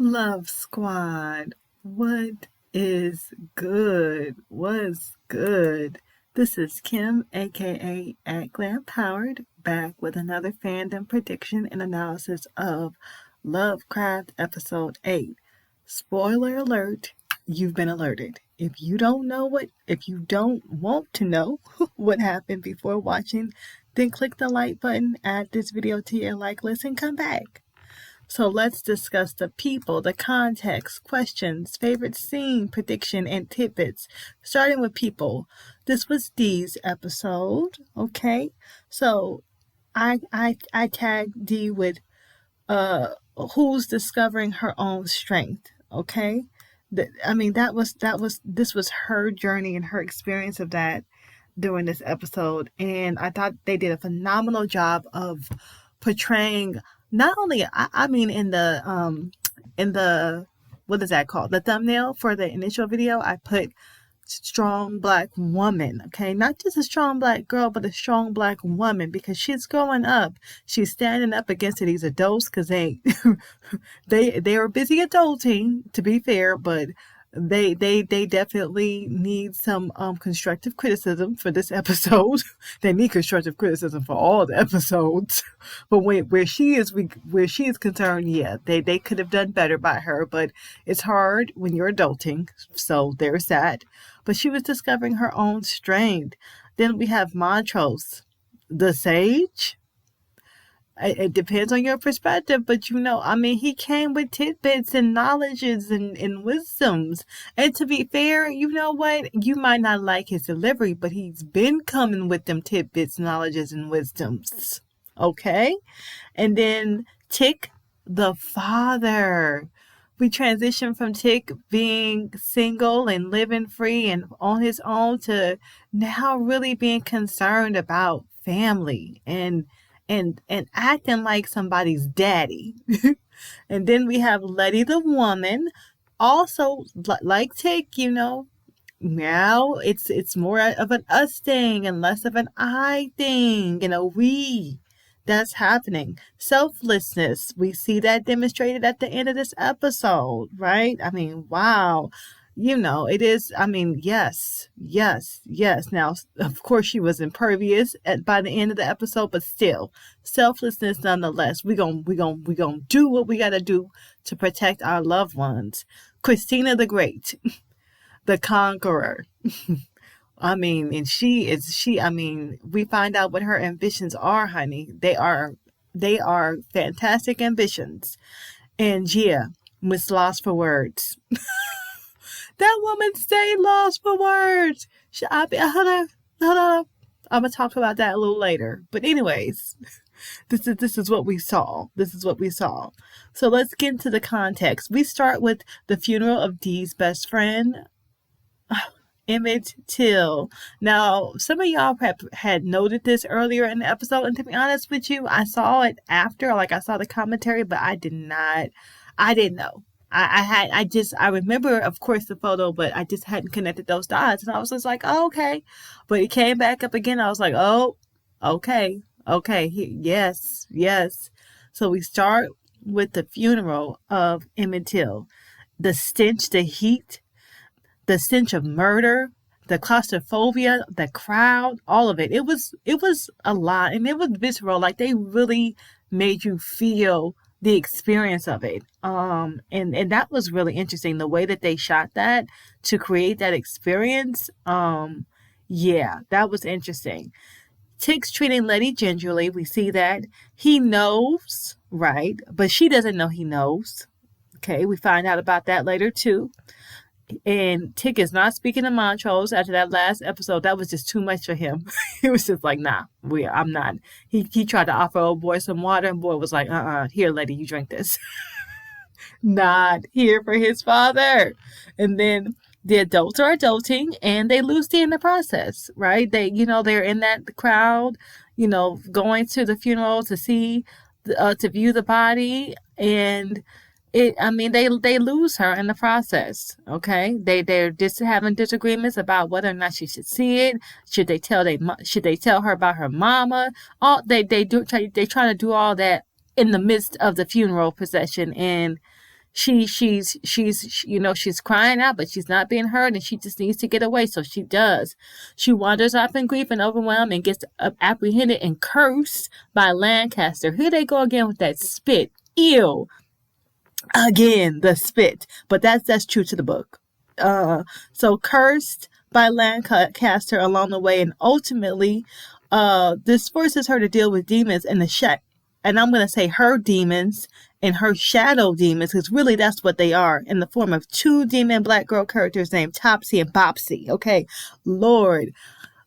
Love Squad, what is good? What's good? This is Kim, aka at Glam Powered, back with another fandom prediction and analysis of Lovecraft Episode 8. Spoiler alert, you've been alerted. If you don't want to know what happened before watching, then click the like button, add this video to your like list, and come back. So let's discuss the people, the context, questions, favorite scene, prediction, and tidbits. Starting with people. This was Dee's episode, okay? So I tagged Dee with who's discovering her own strength, okay? This was her journey and her experience of that during this episode, and I thought they did a phenomenal job of portraying not only in the what is that called, the thumbnail for the initial video I put strong black woman, okay, not just a strong black girl but a strong black woman, because she's growing up, she's standing up against these adults because they were busy adulting, to be fair, but they definitely need some constructive criticism for this episode. They need constructive criticism for all the episodes, but where she is concerned, yeah, they could have done better by her, but it's hard when you're adulting, so there's that. But she was discovering her own strength. Then we have Montrose, the sage. It depends on your perspective, but he came with tidbits and knowledges and wisdoms. And to be fair, you know what? You might not like his delivery, but he's been coming with them tidbits, knowledges, and wisdoms. Okay? And then Tick, the father. We transition from Tick being single and living free and on his own to now really being concerned about family and acting like somebody's daddy. And then we have Letty the woman, also like Tick, now it's more of an us thing and less of an I thing, we. That's happening. Selflessness, we see that demonstrated at the end of this episode, right? Wow. It is, yes. Now, of course, she was impervious by the end of the episode, but still, selflessness nonetheless. We gonna do what we gotta do to protect our loved ones. Christina the Great, the conqueror. We find out what her ambitions are, honey. They are fantastic ambitions. And yeah, Miss Lost for Words. That woman stayed lost for words. Hold on. I'm gonna talk about that a little later. But anyways, this is what we saw. So let's get into the context. We start with the funeral of Dee's best friend, Emmett Till. Now, some of y'all had noted this earlier in the episode, and to be honest with you, I saw it after, I saw the commentary, but I didn't know. I remember, of course, the photo, but I just hadn't connected those dots. And I was just like, oh, okay. But it came back up again. I was like, oh, okay. Yes. So we start with the funeral of Emmett Till. The stench, the heat, the stench of murder, the claustrophobia, the crowd, all of it. It was a lot. And it was visceral. They really made you feel the experience of it. And that was really interesting, the way that they shot that to create that experience. Yeah, that was interesting. Tick's treating Letty gingerly. We see that. He knows, right? But she doesn't know he knows. Okay, we find out about that later too. And Tick is not speaking to Montrose after that last episode. That was just too much for him. He was just like, nah, I'm not. He tried to offer old boy some water, and boy was like, here, Letty, you drink this. Not here for his father. And then the adults are adulting, and they lose Dee in the process, right? They, they're in that crowd, going to the funeral to see, to view the body, and they lose her in the process. Okay, they're just having disagreements about whether or not she should see it. Should they tell her about her mama? All they try to do all that in the midst of the funeral procession, and She's crying out, but she's not being heard, and she just needs to get away. So she does. She wanders off in grief and overwhelmed, and gets apprehended and cursed by Lancaster. Here they go again with that spit. Ew. Again, the spit. But that's true to the book. So cursed by Lancaster along the way, and ultimately, this forces her to deal with demons in the and I'm going to say her demons and her shadow demons, because really that's what they are, in the form of two demon black girl characters named Topsy and Bopsy. Okay, Lord.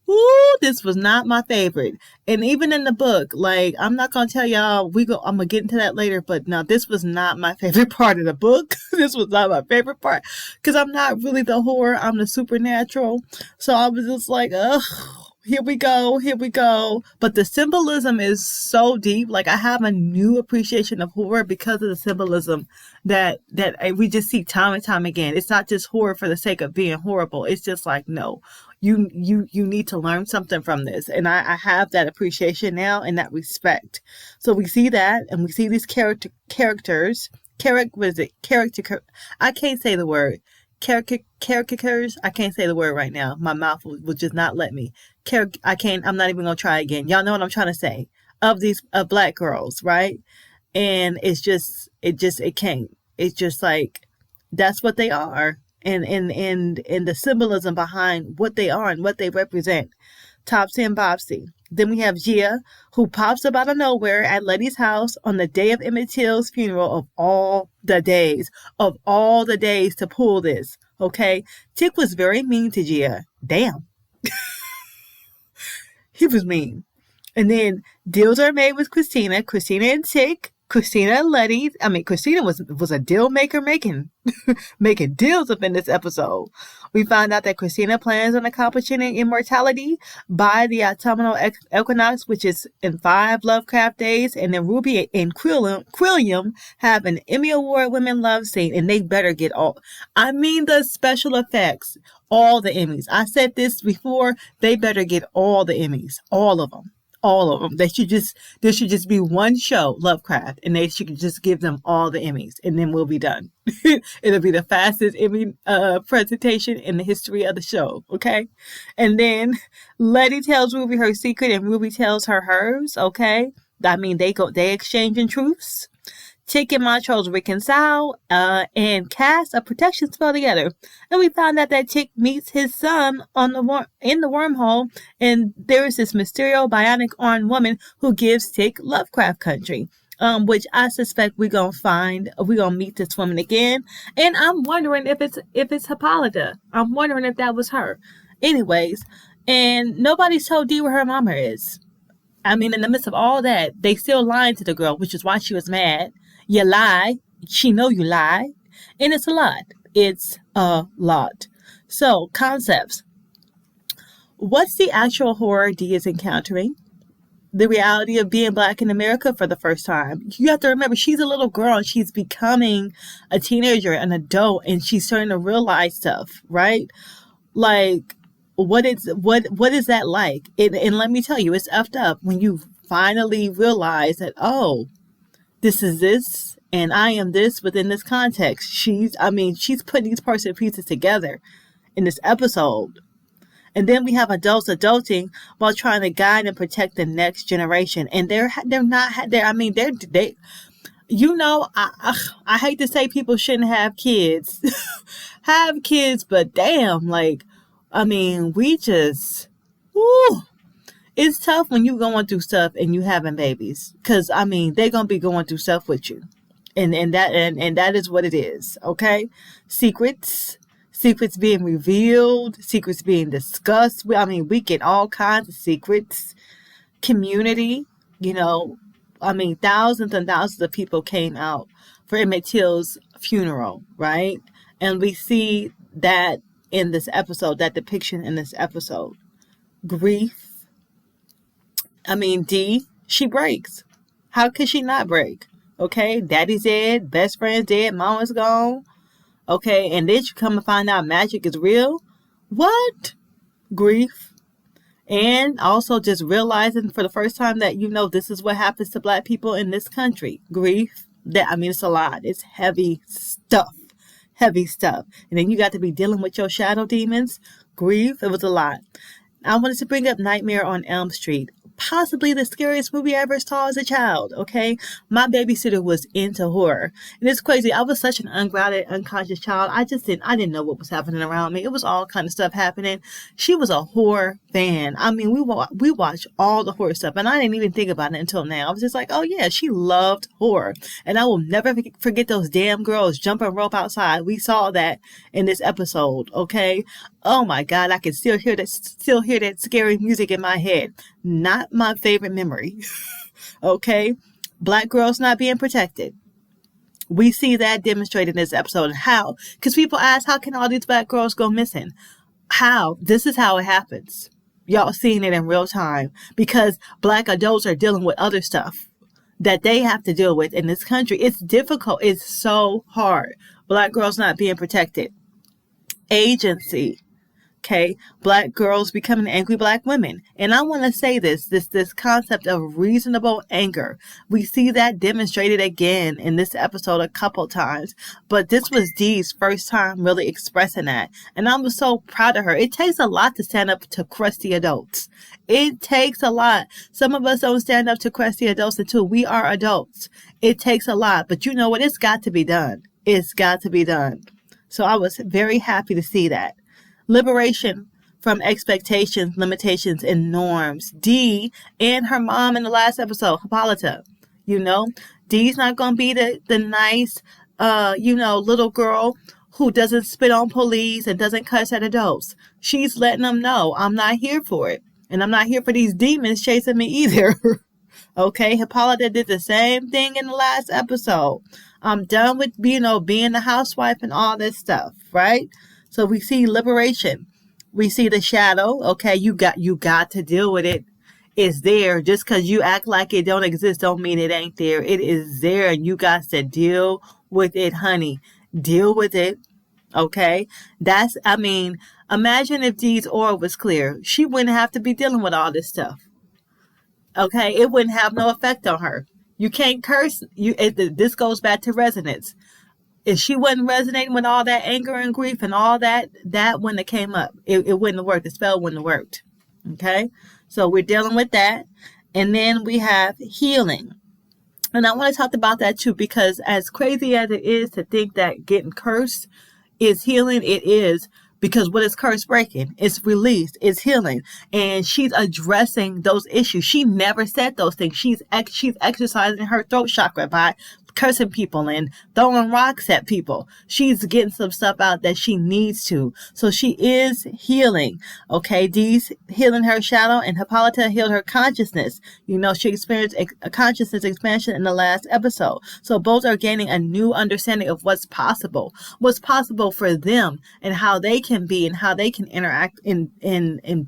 Ooh, this was not my favorite. And even in the book, like, I'm not going to tell y'all, I'm going to get into that later, but no, this was not my favorite part of the book. This was not my favorite part, because I'm not really the horror, I'm the supernatural. So I was just like, ugh. Here we go. But the symbolism is so deep. Like, I have a new appreciation of horror because of the symbolism that we just see time and time again. It's not just horror for the sake of being horrible. It's just like, no, you need to learn something from this. And I have that appreciation now and that respect. So we see that, and we see these characters. I can't say the word. Caricatures. I can't say the word right now. My mouth will just not let me. I'm not even gonna try again. Y'all know what I'm trying to say. Of black girls, right? And it can't. It's just like, that's what they are, and the symbolism behind what they are and what they represent. Topsy and Bopsy. Then we have Gia, who pops up out of nowhere at Letty's house on the day of Emmett Till's funeral, of all the days to pull this. Okay, Tick was very mean to Gia. Damn. He was mean. And then deals are made with Christina and Tick. Christina and Letty. I mean, Christina was a deal maker making deals up in this episode. We find out that Christina plans on accomplishing immortality by the autumnal equinox, which is in 5 Lovecraft days. And then Ruby and Quilliam have an Emmy Award women love scene, and they better get the special effects, all the Emmys. I said this before, they better get all the Emmys, all of them. All of them. There should just be one show, Lovecraft, and they should just give them all the Emmys, and then we'll be done. It'll be the fastest Emmy presentation in the history of the show. Okay, and then Letty tells Ruby her secret, and Ruby tells her hers. Okay, I mean, they exchanging truths. Tick and Montrose reconcile and cast a protection spell together. And we found out that Tick meets his son in the wormhole, and there is this mysterious bionic armed woman who gives Tick Lovecraft Country, which I suspect we're gonna meet this woman again. And I'm wondering if it's Hippolyta. I'm wondering if that was her. Anyways, and nobody's told Dee where her mama is. I mean, in the midst of all that, they still lying to the girl, which is why she was mad. You lie. She know you lie. And it's a lot. It's a lot. So, concepts. What's the actual horror Dee is encountering? The reality of being black in America for the first time. You have to remember, she's a little girl and she's becoming a teenager, an adult, and she's starting to realize stuff, right? Like, what is that like? And let me tell you, it's effed up when you finally realize that, oh, this is this, and I am this within this context. She's putting these parts and pieces together in this episode. And then we have adults adulting while trying to guide and protect the next generation. And they're not, I hate to say people shouldn't have kids, have kids, but damn, it's tough when you going through stuff and you having babies, because they're gonna be going through stuff with you, and that is what it is. Okay, secrets being revealed, secrets being discussed. We get all kinds of secrets. Community, thousands and thousands of people came out for Emmett Till's funeral, right? And we see that in this episode, that depiction in this episode. Grief. Dee, she breaks. How could she not break? Okay, daddy's dead, best friend's dead, mama's gone. Okay, and then you come and find out magic is real. What? Grief. And also just realizing for the first time that, this is what happens to black people in this country. Grief. It's a lot. It's heavy stuff. Heavy stuff. And then you got to be dealing with your shadow demons. Grief. It was a lot. I wanted to bring up Nightmare on Elm Street. Possibly the scariest movie I ever saw as a child, okay? My babysitter was into horror. And it's crazy. I was such an ungrounded, unconscious child. I didn't know what was happening around me. It was all kind of stuff happening. She was a horror fan. I mean, we watched all the horror stuff, and I didn't even think about it until now. I was just like, oh yeah, she loved horror. And I will never forget those damn girls jumping rope outside. We saw that in this episode, okay? Oh my God, I can still hear that scary music in my head. Not my favorite memory. Okay? Black girls not being protected. We see that demonstrated in this episode. How? Because people ask, how can all these black girls go missing? How? This is how it happens. Y'all seeing it in real time. Because black adults are dealing with other stuff that they have to deal with in this country. It's difficult. It's so hard. Black girls not being protected. Agency. Okay, black girls becoming angry black women. And I want to say this concept of reasonable anger. We see that demonstrated again in this episode a couple times. But this was Dee's first time really expressing that. And I was so proud of her. It takes a lot to stand up to crusty adults. It takes a lot. Some of us don't stand up to crusty adults until we are adults. It takes a lot. But you know what? It's got to be done. It's got to be done. So I was very happy to see that. Liberation from expectations, limitations, and norms. Dee and her mom in the last episode, Hippolyta. Dee's not going to be the nice, little girl who doesn't spit on police and doesn't cuss at adults. She's letting them know, I'm not here for it. And I'm not here for these demons chasing me either. Okay, Hippolyta did the same thing in the last episode. I'm done with, being the housewife and all this stuff, right? So we see liberation. We see the shadow. Okay, you got to deal with it. It's there. Just because you act like it don't exist don't mean it ain't there. It is there, and you got to deal with it, honey. Deal with it. Okay? Imagine if Dee's aura was clear. She wouldn't have to be dealing with all this stuff. Okay? It wouldn't have no effect on her. You can't curse. This goes back to resonance. If she wasn't resonating with all that anger and grief and all that wouldn't have came up. It wouldn't have worked. The spell wouldn't have worked. Okay? So we're dealing with that. And then we have healing. And I want to talk about that too, because as crazy as it is to think that getting cursed is healing, it is. Because what is curse breaking? It's released. It's healing. And she's addressing those issues. She never said those things. She's exercising her throat chakra by cursing people and throwing rocks at people. She's getting some stuff out that she needs to. So she is healing. Okay, Dee's healing her shadow, and Hippolyta healed her consciousness. She experienced a consciousness expansion in the last episode. So both are gaining a new understanding of what's possible for them, and how they can be and how they can interact and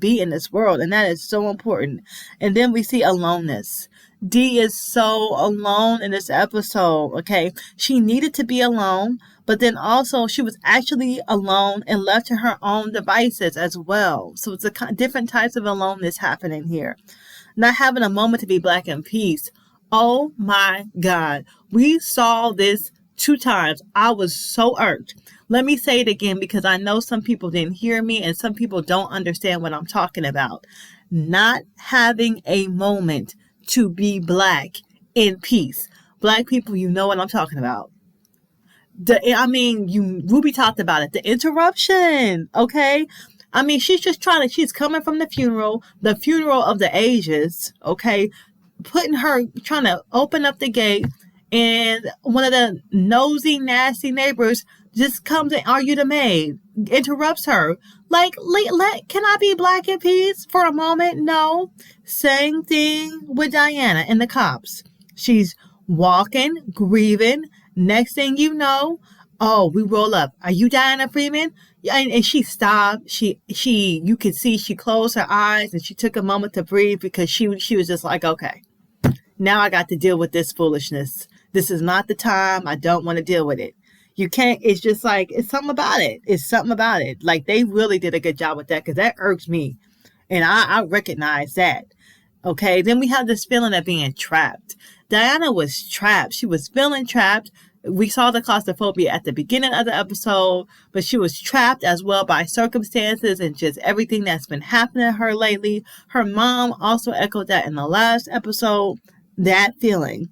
be in this world. And that is so important. And then we see aloneness. Dee is so alone in this episode, okay? She needed to be alone, but then also she was actually alone and left to her own devices as well. So it's different types of aloneness happening here. Not having a moment to be black in peace. Oh my God. We saw this 2 times. I was so irked. Let me say it again, because I know some people didn't hear me and some people don't understand what I'm talking about. Not having a moment to be black in peace. Black people, you know what I'm talking about. Ruby talked about it. The interruption, okay? She's coming from the funeral of the ages, okay? Trying to open up the gate, and one of the nosy, nasty neighbors just comes and argue the maid, interrupts her. Can I be black in peace for a moment? No. Same thing with Diana and the cops. She's walking, grieving. Next thing you know, we roll up. Are you Diana Freeman? And she stopped. You could see she closed her eyes and she took a moment to breathe, because she was just like, okay, now I got to deal with this foolishness. This is not the time. I don't want to deal with it. You can't, it's just like, it's something about it. It's something about it. Like, they really did a good job with that, because that irks me. And I recognize that. Okay, then we have this feeling of being trapped. Diana was trapped. She was feeling trapped. We saw the claustrophobia at the beginning of the episode, but she was trapped as well by circumstances and just everything that's been happening to her lately. Her mom also echoed that in the last episode, that feeling.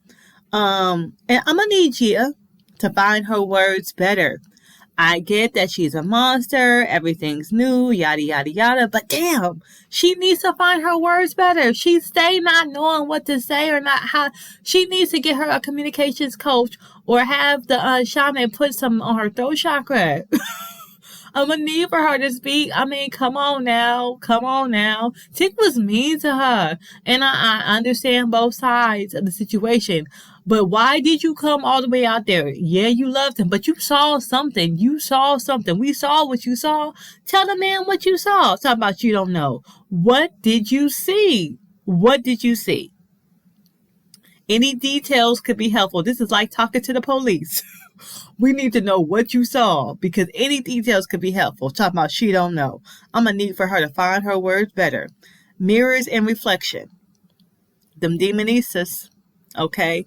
And I'm gonna need Gia to find her words better. I get that she's a monster, everything's new, yada, yada, yada, but damn, she needs to find her words better. She stay not knowing what to say or not how. She needs to get her a communications coach or have the shaman put some on her throat chakra. I'm gonna need for her to speak. I mean, come on now. Tick was mean to her. And I understand both sides of the situation. But why did you come all the way out there? Yeah, you loved him, but you saw something. We saw what you saw. Tell the man what you saw. Talk about you don't know. What did you see? Any details could be helpful. This is like talking to the police. We need to know what you saw because any details could be helpful. Talking about she don't know. I'm going to need for her to find her words better. Mirrors and reflection. Them demonesses. Okay.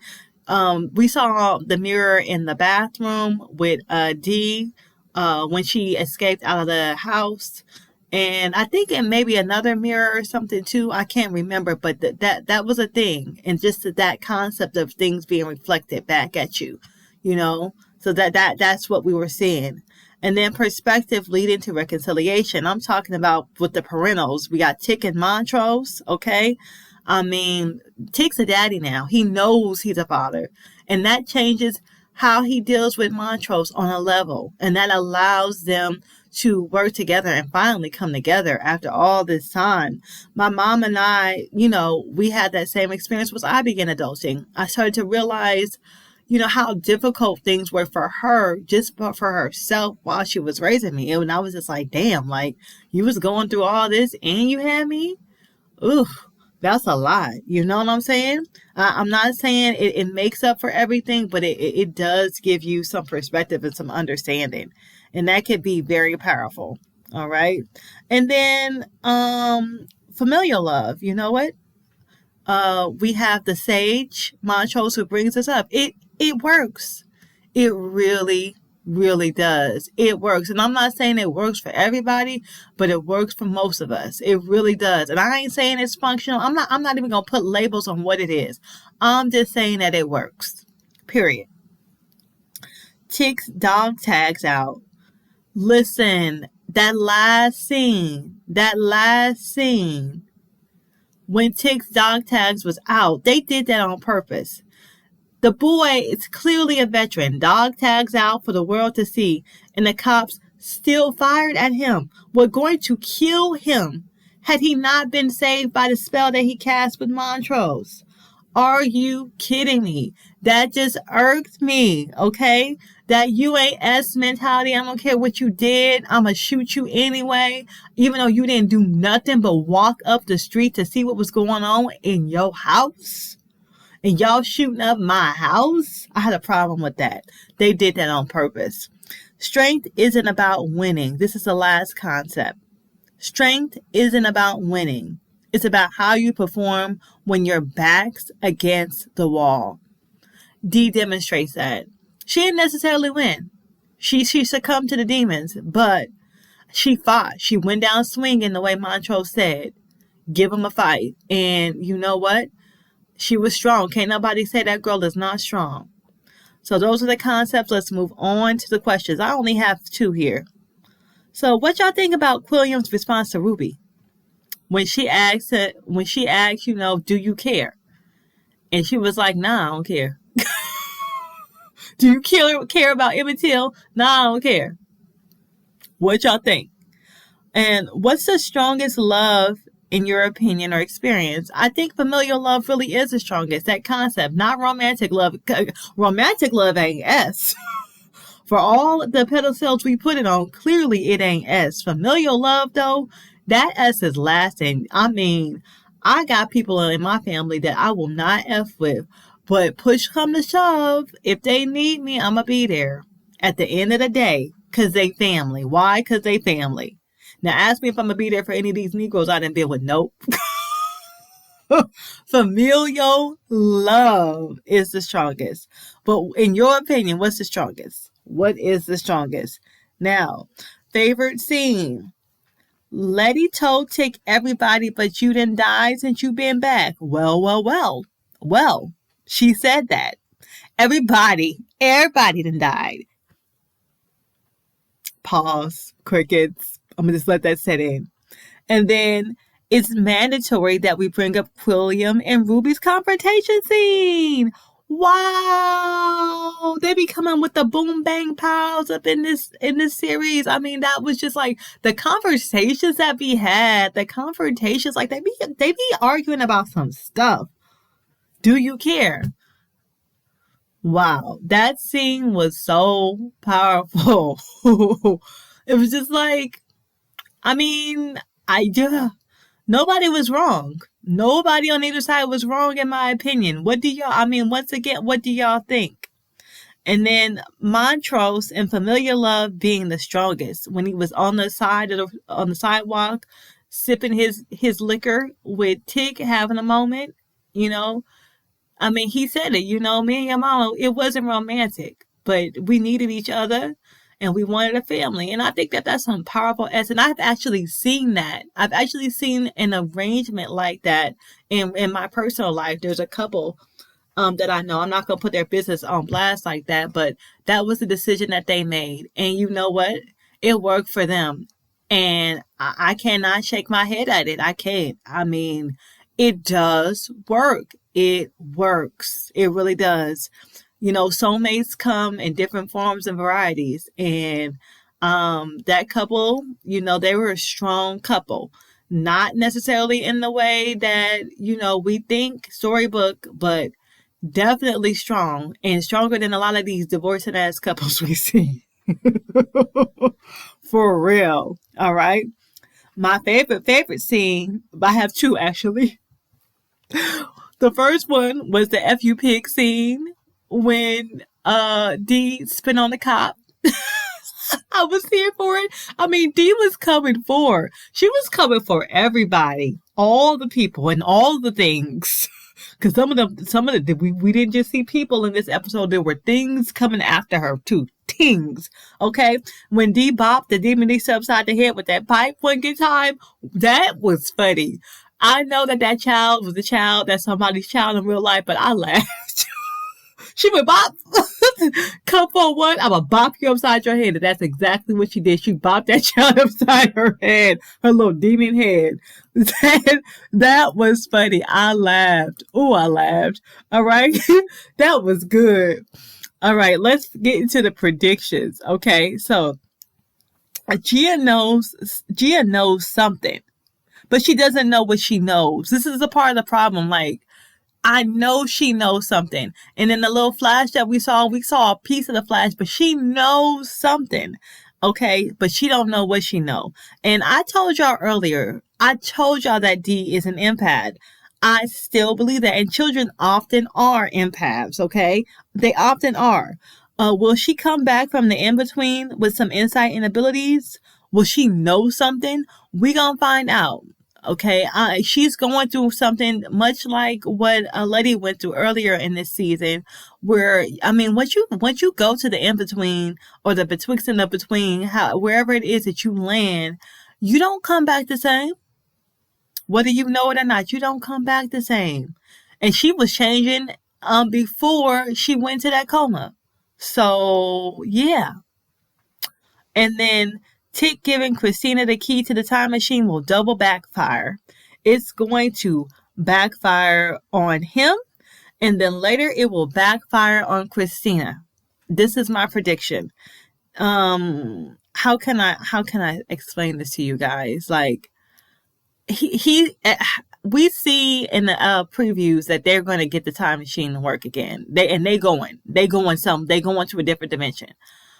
We saw the mirror in the bathroom with Dee when she escaped out of the house. And I think it may be another mirror or something too. I can't remember, but that was a thing. And just that concept of things being reflected back at you, So that's what we were seeing. And then perspective leading to reconciliation. I'm talking about with the parentals. We got Tick and Montrose, okay? I mean, Tick's a daddy now. He knows he's a father. And that changes how he deals with Montrose on a level. And that allows them to work together and finally come together after all this time. My mom and I, we had that same experience once I began adulting. I started to realize how difficult things were for her, just for herself while she was raising me. And I was just like, damn, you was going through all this and you had me? Ooh, that's a lot. You know what I'm saying? I'm not saying it makes up for everything, but it does give you some perspective and some understanding. And that could be very powerful. All right. And then familial love. You know what? We have the sage, Montrose, who brings us up. It works. It really, really does. It works. And I'm not saying it works for everybody, but it works for most of us. It really does. And I ain't saying it's functional. I'm not even going to put labels on what it is. I'm just saying that it works. Period. Tick's dog tags out. Listen, that last scene, when Tick's dog tags was out, they did that on purpose. The boy is clearly a veteran. Dog tags out for the world to see, and the cops still fired at him. Were going to kill him had he not been saved by the spell that he cast with Montrose. Are you kidding me? That just irked me, okay? That UAS mentality, I don't care what you did, I'm going to shoot you anyway, even though you didn't do nothing but walk up the street to see what was going on in your house. And y'all shooting up my house? I had a problem with that. They did that on purpose. Strength isn't about winning. This is the last concept. Strength isn't about winning. It's about how you perform when your back's against the wall. Dee demonstrates that. She didn't necessarily win. She succumbed to the demons, but she fought. She went down swinging the way Montrose said. Give him a fight. And you know what? She was strong. Can't nobody say that girl is not strong. So those are the concepts. Let's move on to the questions. I only have 2 here. So what y'all think about Quilliam's response to Ruby? When she asked, do you care? And she was like, nah, I don't care. Do you care about Emmett Till? Nah, I don't care. What y'all think? And what's the strongest love in your opinion or experience? I think familial love really is the strongest. That concept, not romantic love. Romantic love ain't S. For all the pedestals we put it on, clearly it ain't S. Familial love, though, that S is lasting. I mean, I got people in my family that I will not F with. But push come to shove, if they need me, I'm going to be there. At the end of the day, because they family. Why? Because they family. Now, ask me if I'm going to be there for any of these Negroes I done been with. Nope. Familial love is the strongest. But in your opinion, what's the strongest? What is the strongest? Now, favorite scene. Letty told Tick everybody but you done died since you been back. Well, well, well. Well, she said that. Everybody done died. Pause. Crickets. I'm going to just let that set in. And then it's mandatory that we bring up Quilliam and Ruby's confrontation scene. Wow, they be coming with the boom bang pals up in this series. I mean, that was just like the conversations that we had. The confrontations, like they be arguing about some stuff. Do you care? Wow, that scene was so powerful. It was just like, I mean, nobody was wrong. Nobody on either side was wrong, in my opinion. Once again, what do y'all think? And then Montrose and Familiar Love being the strongest when he was on the sidewalk, sipping his liquor with Tig having a moment, I mean, he said it, me and your mama, it wasn't romantic, but we needed each other and we wanted a family. And I think that that's some powerful essence. I've actually seen that. I've actually seen an arrangement like that in my personal life. There's a couple that I know. I'm not going to put their business on blast like that, but that was the decision that they made. And you know what? It worked for them. And I cannot shake my head at it. I can't. I mean, it does work. It works. It really does. Soulmates come in different forms and varieties. And that couple, they were a strong couple. Not necessarily in the way that, we think storybook, but definitely strong. And stronger than a lot of these divorcing ass couples we see. For real. All right. My favorite scene, I have two actually. The first one was the F U pig scene when Dee spit on the cop. I was here for it. I mean, Dee was coming for. She was coming for everybody, all the people and all the things. Because some of the we didn't just see people in this episode. There were things coming after her too. Things. Okay? When Dee bopped the demon upside the head with that pipe one good time, that was funny. I know that child was a child, that's somebody's child in real life, but I laughed. She went bop. Come for what? I'm going to bop you upside your head. And that's exactly what she did. She bopped that child upside her head, her little demon head. That was funny. I laughed. Oh, I laughed. All right. That was good. All right. Let's get into the predictions. Okay. So Gia knows something. But she doesn't know what she knows. This is a part of the problem. Like, I know she knows something. And in the little flash that we saw a piece of the flash, but she knows something. Okay? But she don't know what she know. And I told y'all earlier, that Dee is an empath. I still believe that. And children often are empaths, okay? They often are. Will she come back from the in-between with some insight and abilities? Will she know something? We gonna find out. Okay, she's going through something much like what Letty went through earlier in this season, where, I mean, once you go to the in-between or the betwixt and the between, wherever it is that you land, you don't come back the same. Whether you know it or not, you don't come back the same. And she was changing before she went to that coma. So, yeah. And then Tick giving Christina the key to the time machine will double backfire. It's going to backfire on him, and then later it will backfire on Christina. This is my prediction. How can I explain this to you guys? Like, we see in the previews that they're going to get the time machine to work again. They going to a different dimension.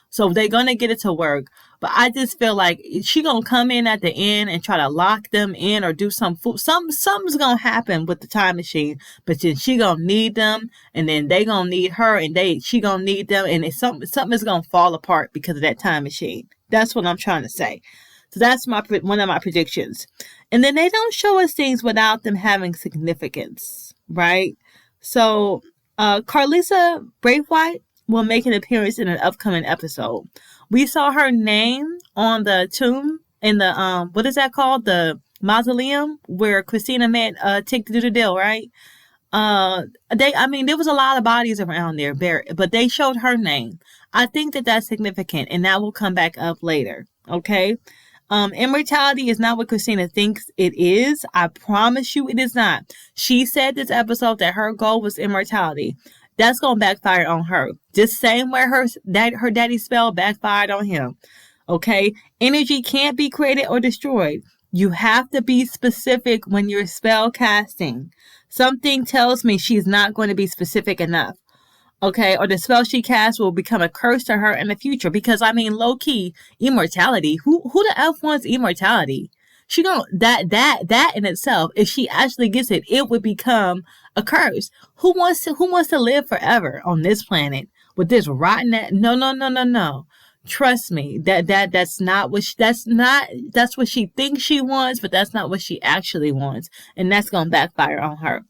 So they're going to get it to work. But I just feel like she going to come in at the end and try to lock them in or do something's going to happen with the time machine. But then she going to need them, and then they going to need her, and she going to need them, and something is going to fall apart because of that time machine. That's what I'm trying to say. So that's one of my predictions. And then they don't show us things without them having significance, right? So Carlisa Braithwaite will make an appearance in an upcoming episode. We saw her name on the tomb in the what is that called? The mausoleum where Christina met Tick to do the deal, right? There was a lot of bodies around there buried, but they showed her name. I think that that's significant, and that will come back up later. Okay. Immortality is not what Christina thinks it is. I promise you it is not. She said this episode that her goal was immortality. That's going to backfire on her. Just same way her daddy's spell backfired on him. Okay. Energy can't be created or destroyed. You have to be specific when you're spell casting. Something tells me she's not going to be specific enough. Okay, or the spell she casts will become a curse to her in the future. Because low key, immortality. Who the F wants immortality? She don't that in itself, if she actually gets it, it would become a curse. Who wants to live forever on this planet with this rotten? No. Trust me, that's what she thinks she wants, but that's not what she actually wants, and that's gonna backfire on her.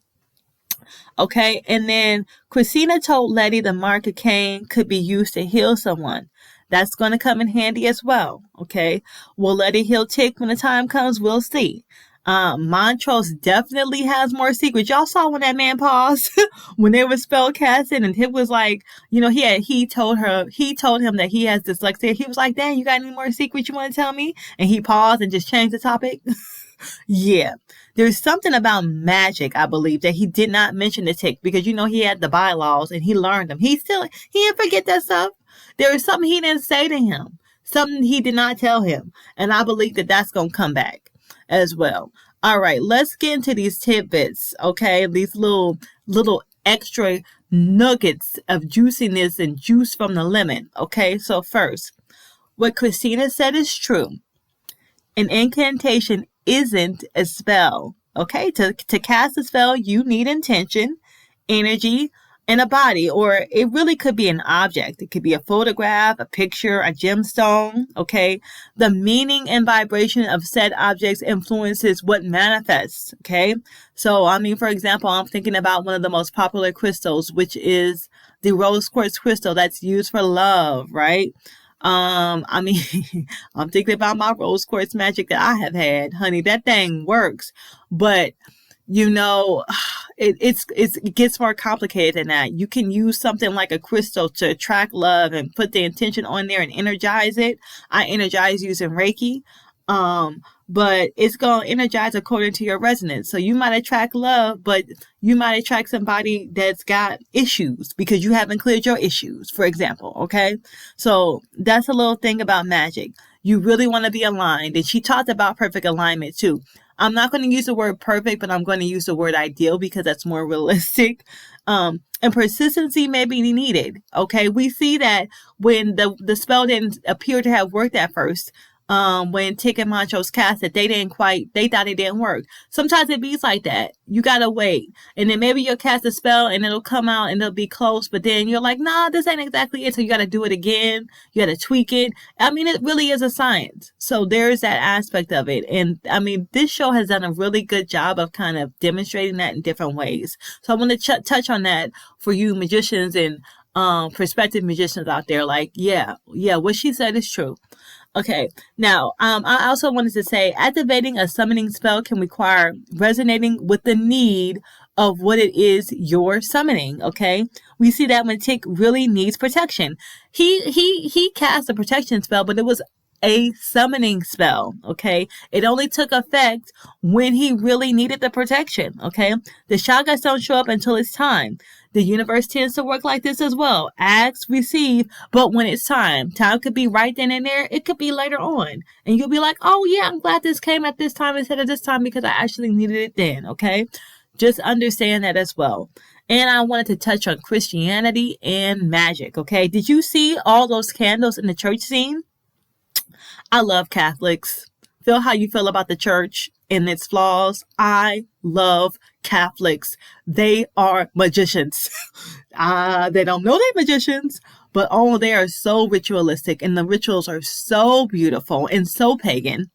Okay, and then Christina told Letty the mark of Cain could be used to heal someone. That's going to come in handy as well. Okay, will Letty heal Tick when the time comes? We'll see. Montrose definitely has more secrets. Y'all saw when that man paused when they were spell casting, and it was like, he told him that he has dyslexia. He was like, "Dang, you got any more secrets you want to tell me?" And he paused and just changed the topic. Yeah, there's something about magic, I believe, that he did not mention to Tick because he had the bylaws and he learned them. He didn't forget that stuff. There was something he didn't say to him, something he did not tell him, and I believe that that's gonna come back as well. All right, let's get into these tidbits, okay? These little extra nuggets of juiciness and juice from the lemon, okay? So first, what Christina said is true. An incantation isn't a spell, okay? To cast a spell, you need intention, energy, and a body, or it really could be an object. It could be a photograph, a picture, a gemstone, okay? The meaning and vibration of said objects influences what manifests, okay? So, for example, I'm thinking about one of the most popular crystals, which is the rose quartz crystal that's used for love, right? I'm thinking about my rose quartz magic that I have had, honey. That thing works, but it gets more complicated than that. You can use something like a crystal to attract love and put the intention on there and energize it. I energize using Reiki. But it's going to energize according to your resonance. So you might attract love, but you might attract somebody that's got issues because you haven't cleared your issues, for example. Okay. So that's a little thing about magic. You really want to be aligned. And she talked about perfect alignment too. I'm not going to use the word perfect, but I'm going to use the word ideal because that's more realistic. And persistency may be needed. Okay. We see that when the spell didn't appear to have worked at first, when Tick and Montrose cast it, they thought it didn't work. Sometimes it be like that. You gotta wait. And then maybe you'll cast a spell and it'll come out and it'll be close, but then you're like, nah, this ain't exactly it. So you gotta do it again. You gotta tweak it. It really is a science. So there's that aspect of it. And this show has done a really good job of kind of demonstrating that in different ways. So I want to touch on that for you magicians and prospective magicians out there. Like, yeah, what she said is true. Okay, now, I also wanted to say activating a summoning spell can require resonating with the need of what it is you're summoning, okay? We see that when Tick really needs protection. He cast a protection spell, but it was a summoning spell, okay? It only took effect when he really needed the protection, okay? The shotguns don't show up until it's time. The universe tends to work like this as well. Ask, receive, but when it's time. Time could be right then and there. It could be later on. And you'll be like, oh yeah, I'm glad this came at this time instead of this time because I actually needed it then, okay? Just understand that as well. And I wanted to touch on Christianity and magic, okay? Did you see all those candles in the church scene? I love Catholics. Feel how you feel about the church and its flaws. I love Catholics. They are magicians. They don't know they're magicians, But oh, they are so ritualistic, and the rituals are so beautiful and so pagan.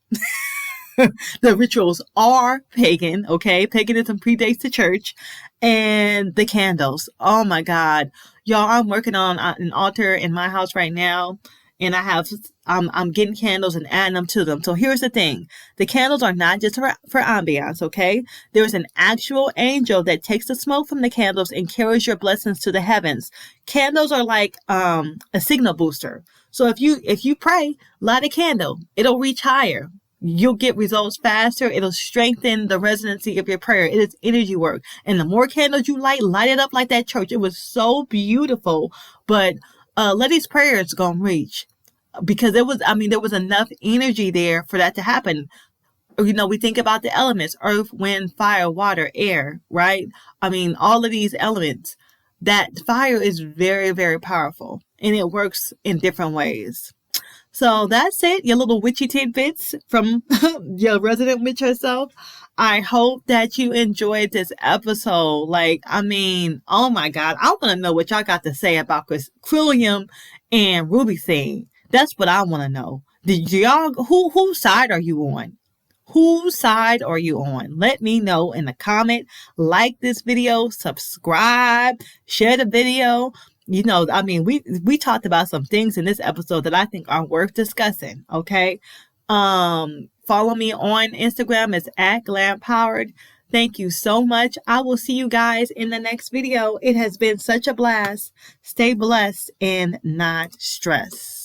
The rituals are pagan, okay? Paganism predates the church. And the candles. Oh my God. Y'all, I'm working on an altar in my house right now. And I'm getting candles and adding them to them. So here's the thing. The candles are not just for ambiance, okay? There's an actual angel that takes the smoke from the candles and carries your blessings to the heavens. Candles are like a signal booster. So if you pray, light a candle, it'll reach higher. You'll get results faster. It'll strengthen the resonancy of your prayer. It is energy work. And the more candles you light it up like that church. It was so beautiful. But Letty's prayers gonna reach. Because there was enough energy there for that to happen. You know, we think about the elements, earth, wind, fire, water, air, right? I mean, all of these elements, that fire is very, very powerful. And it works in different ways. So that's it, your little witchy tidbits from your resident witch herself. I hope that you enjoyed this episode. Like, I mean, oh my God, I want to know what y'all got to say about Quilliam and Ruby thing. That's what I want to know. Did y'all, whose side are you on? Whose side are you on? Let me know in the comment. Like this video, subscribe, share the video. You know, I mean, we talked about some things in this episode that I think are worth discussing. Okay. Follow me on Instagram. It's @GlamPowered. Thank you so much. I will see you guys in the next video. It has been such a blast. Stay blessed and not stressed.